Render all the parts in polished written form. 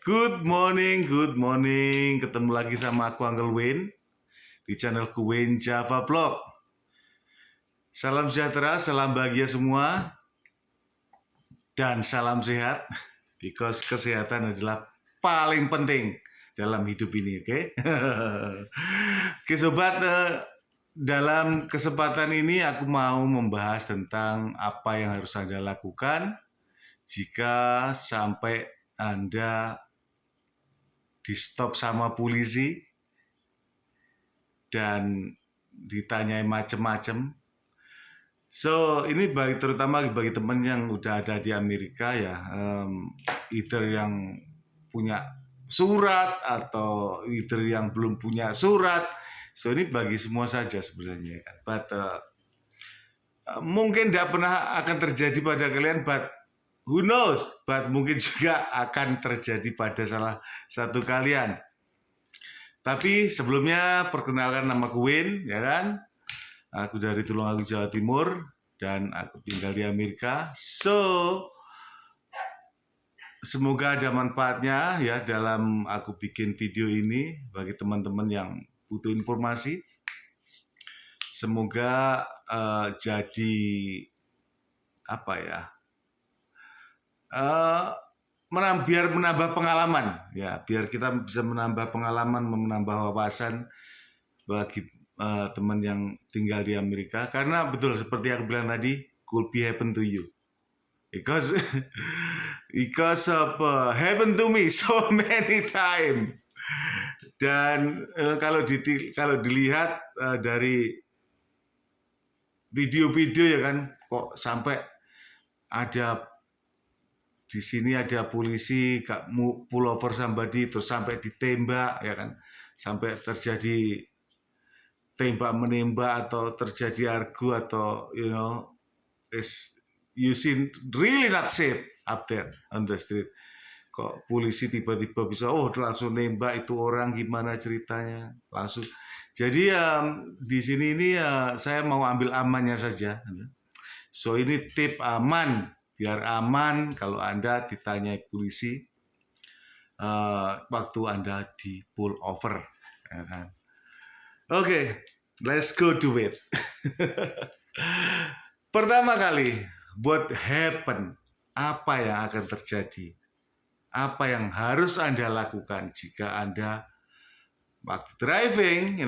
Good morning. Ketemu lagi sama aku Uncle Wayne di channelku Wayne Java Vlog. Salam sejahtera, salam bahagia semua, dan salam sehat. Because kesehatan adalah paling penting dalam hidup ini, oke? Oke sobat, dalam kesempatan ini aku mau membahas tentang apa yang harus Anda lakukan jika sampai Anda di stop sama polisi dan ditanyai macem-macem. So ini terutama bagi teman yang udah ada di Amerika ya, either yang punya surat atau either yang belum punya surat. So ini bagi semua saja sebenarnya. But mungkin tidak pernah akan terjadi pada kalian, but who knows? But mungkin juga akan terjadi pada salah satu kalian. Tapi sebelumnya perkenalkan, nama aku Wayne, ya kan? Aku dari Tulungagung, Jawa Timur, dan aku tinggal di Amerika. So, semoga ada manfaatnya ya dalam aku bikin video ini bagi teman-teman yang butuh informasi. Semoga jadi apa ya? Biar menambah pengalaman ya, biar kita bisa menambah pengalaman, menambah wawasan bagi teman yang tinggal di Amerika. Karena betul seperti yang aku bilang tadi, could be happen to you because of happen to me so many time. Dan kalau dilihat dari video-video ya kan, kok sampai ada di sini ada polisi pull over somebody terus sampai ditembak ya kan, sampai terjadi tembak menembak atau terjadi argu atau you seem really not safe up there on the street. Kok polisi tiba-tiba bisa langsung nembak itu orang, gimana ceritanya langsung. Jadi di sini ini saya mau ambil amannya saja. So ini tip aman, biar aman kalau Anda ditanyai polisi waktu Anda di pull over, ya kan? Oke, let's go to it. Pertama kali, what happen? Apa yang akan terjadi? Apa yang harus Anda lakukan jika Anda waktu driving,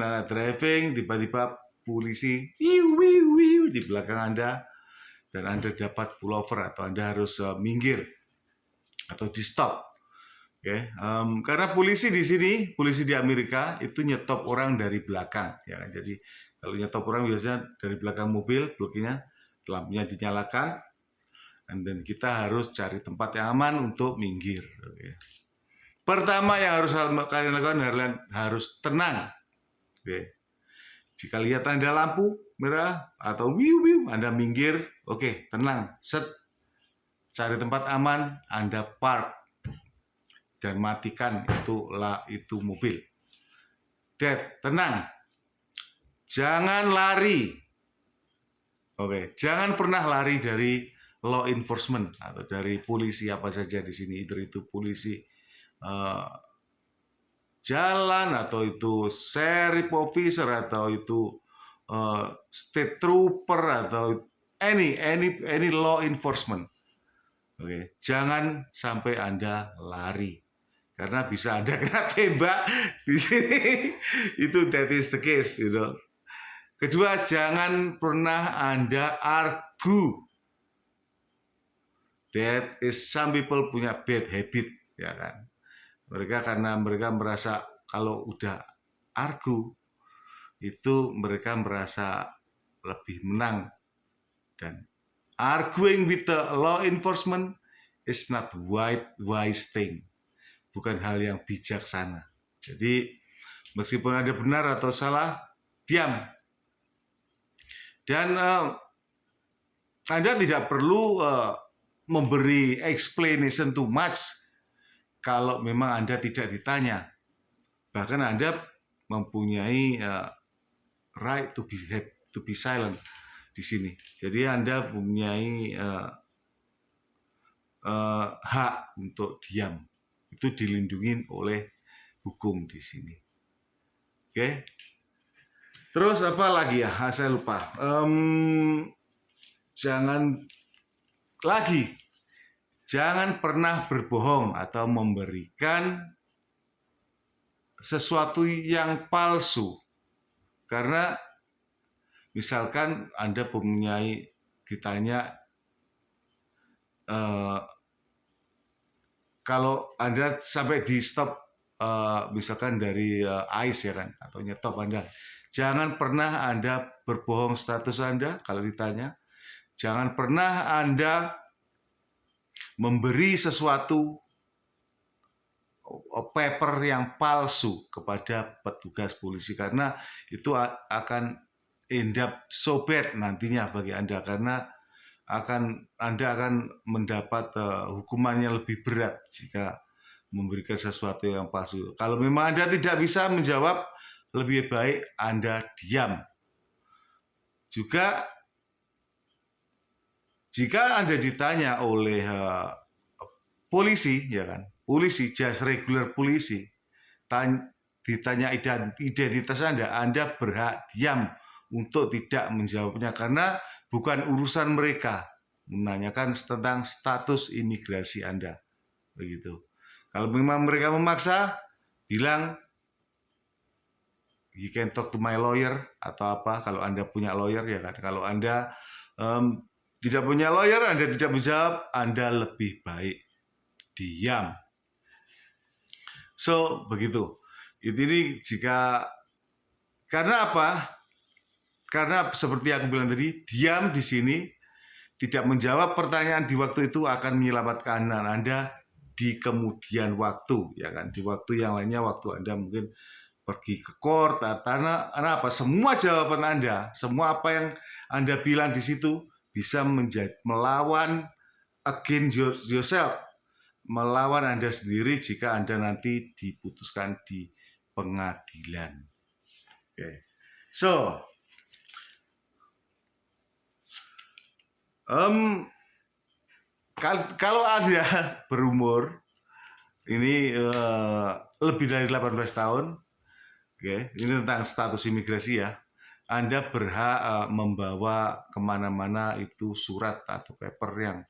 tiba-tiba polisi di belakang Anda dan Anda dapat pull over atau Anda harus minggir atau di stop. Okay. Karena polisi di sini, polisi di Amerika itu nyetop orang dari belakang, ya. Jadi kalau nyetop orang biasanya dari belakang mobil, bloknya, lampunya dinyalakan, dan kita harus cari tempat yang aman untuk minggir. Okay. Pertama yang harus kalian lakukan harus tenang. Okay. Jika lihat tanda lampu merah atau Anda minggir, oke, tenang, set, cari tempat aman, Anda park. Dan matikan itu mobil. Tenang. Jangan lari. Oke, jangan pernah lari dari law enforcement atau dari polisi apa saja di sini. Itu polisi jalan atau itu sheriff officer atau itu state trooper atau any law enforcement. Oke, jangan sampai Anda lari. Karena bisa Anda kena tembak di sini. That is the case, Kedua, jangan pernah Anda argue. That is, some people punya bad habit, ya kan. Karena mereka merasa kalau udah argue itu mereka merasa lebih menang, dan arguing with the law enforcement is not wise thing. Bukan hal yang bijaksana. Jadi meskipun Anda benar atau salah, diam. Dan Anda tidak perlu memberi explanation too much kalau memang Anda tidak ditanya. Bahkan Anda mempunyai right to be silent di sini. Jadi Anda mempunyai hak untuk diam. Itu dilindungi oleh hukum di sini. Oke. Terus apa lagi ya? Saya lupa. Jangan pernah berbohong atau memberikan sesuatu yang palsu. Karena misalkan Anda ditanya, kalau Anda sampai di stop misalkan dari ICE ya kan, atau nyetop Anda, jangan pernah Anda berbohong status Anda kalau ditanya. Jangan pernah Anda memberi sesuatu paper yang palsu kepada petugas polisi, karena itu akan end up so bad nantinya bagi Anda, karena Anda akan mendapat hukuman yang lebih berat jika memberikan sesuatu yang palsu. Kalau memang Anda tidak bisa menjawab, lebih baik Anda diam. Juga jika Anda ditanya oleh polisi, ya kan, polisi, just regular polisi, ditanya identitas Anda berhak diam untuk tidak menjawabnya, karena bukan urusan mereka menanyakan tentang status imigrasi Anda. Begitu. Kalau memang mereka memaksa, bilang, you can talk to my lawyer atau apa, kalau Anda punya lawyer, ya kan. Kalau Anda tidak punya lawyer, Anda tidak menjawab, Anda lebih baik diam. So, begitu. Ini karena apa? Karena seperti yang aku bilang tadi, diam di sini, tidak menjawab pertanyaan di waktu itu akan menyelamatkan Anda di kemudian waktu, ya kan? Di waktu yang lainnya, waktu Anda mungkin pergi ke court, karena apa? Semua jawaban Anda, semua apa yang Anda bilang di situ bisa melawan against yourself, melawan Anda sendiri jika Anda nanti diputuskan di pengadilan. Okay. So, kalau Anda berumur ini lebih dari 18 tahun, okay, ini tentang status imigrasi ya, Anda berhak membawa kemana-mana itu surat atau paper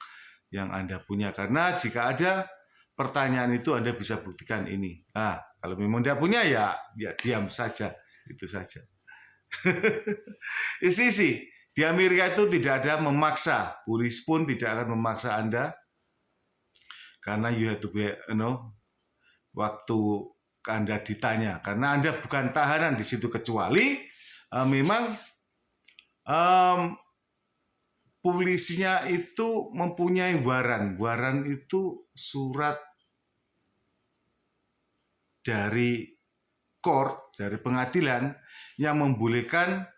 yang Anda punya. Karena jika ada pertanyaan itu, Anda bisa buktikan ini. Nah, kalau memang tidak punya, ya diam saja, itu saja. Isi. Di Amerika itu tidak ada memaksa, polisi pun tidak akan memaksa Anda, karena you have to be, waktu Anda ditanya, karena Anda bukan tahanan di situ, kecuali memang polisinya itu mempunyai waran. Waran itu surat dari court, dari pengadilan, yang membolehkan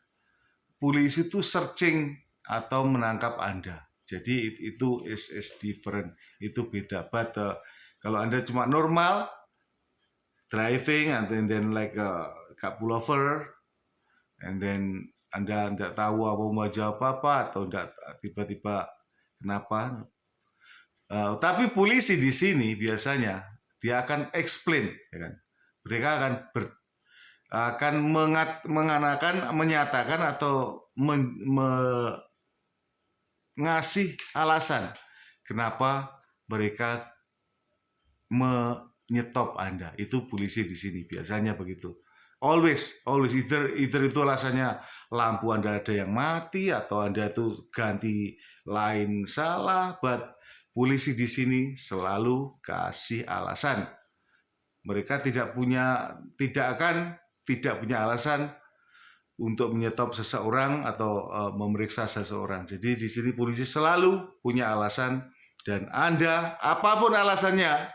polisi itu searching atau menangkap Anda. Jadi itu is different, itu beda. But kalau Anda cuma normal driving and then like a pullover, and then Anda tidak tahu apa mau jawab apa, atau tiba-tiba kenapa. Tapi polisi di sini biasanya dia akan explain, ya kan? Mereka akan menyatakan atau ngasih alasan kenapa mereka menyetop Anda. Itu polisi di sini biasanya begitu. Always either itu alasannya lampu Anda ada yang mati, atau Anda itu ganti lain salah, but polisi di sini selalu kasih alasan. Mereka tidak punya alasan untuk menyetop seseorang atau memeriksa seseorang. Jadi di sini polisi selalu punya alasan, dan Anda apapun alasannya,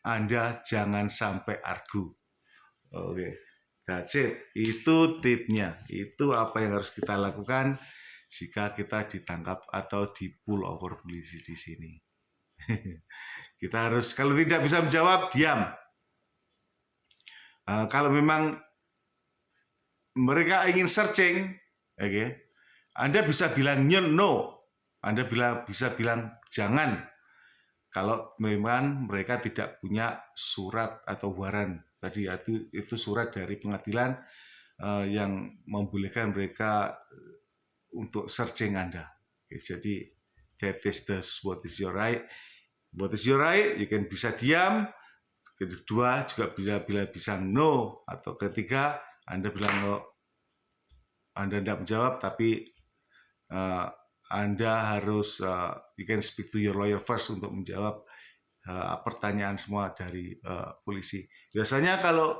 Anda jangan sampai argu. Oke, that's it. Itu tipnya. Itu apa yang harus kita lakukan jika kita ditangkap atau di pull over polisi di sini. Kita harus, kalau tidak bisa menjawab, diam. Kalau memang mereka ingin searching, okay, Anda bisa bilang no, Anda bisa bilang jangan. kalau memang mereka tidak punya surat atau waran tadi, itu surat dari pengadilan yang membolehkan mereka untuk searching Anda. Jadi that is what is your right. What is your right? You can bisa diam. Kedua juga bila bisa no, atau ketiga Anda bilang no, Anda tidak menjawab, tapi Anda harus you can speak to your lawyer first untuk menjawab pertanyaan semua dari polisi. Biasanya kalau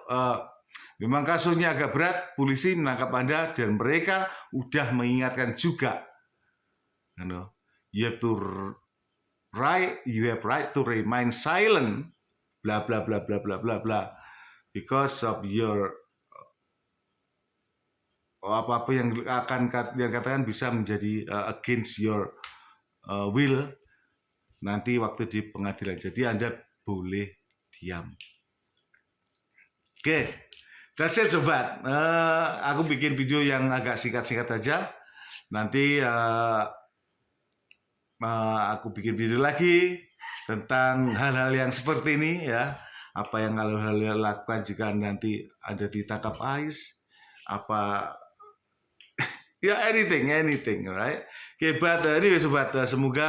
memang kasusnya agak berat, polisi menangkap Anda dan mereka udah mengingatkan juga, you have right to remain silent, bla bla bla bla bla bla bla, because of your apa-apa yang katakan bisa menjadi against your will nanti waktu di pengadilan. Jadi Anda boleh diam. Oke, that's it sobat. Aku bikin video yang agak singkat-singkat aja. Nanti aku bikin video lagi tentang hal-hal yang seperti ini ya. Apa yang hal-hal lakukan jika nanti Anda ditangkap ICE, apa ya anything, right? Oke, but anyway sobat, semoga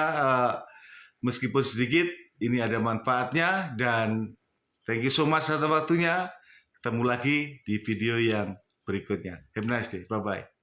meskipun sedikit ini ada manfaatnya, dan thank you so much atas waktunya. Ketemu lagi di video yang berikutnya. Have a nice day. Bye-bye.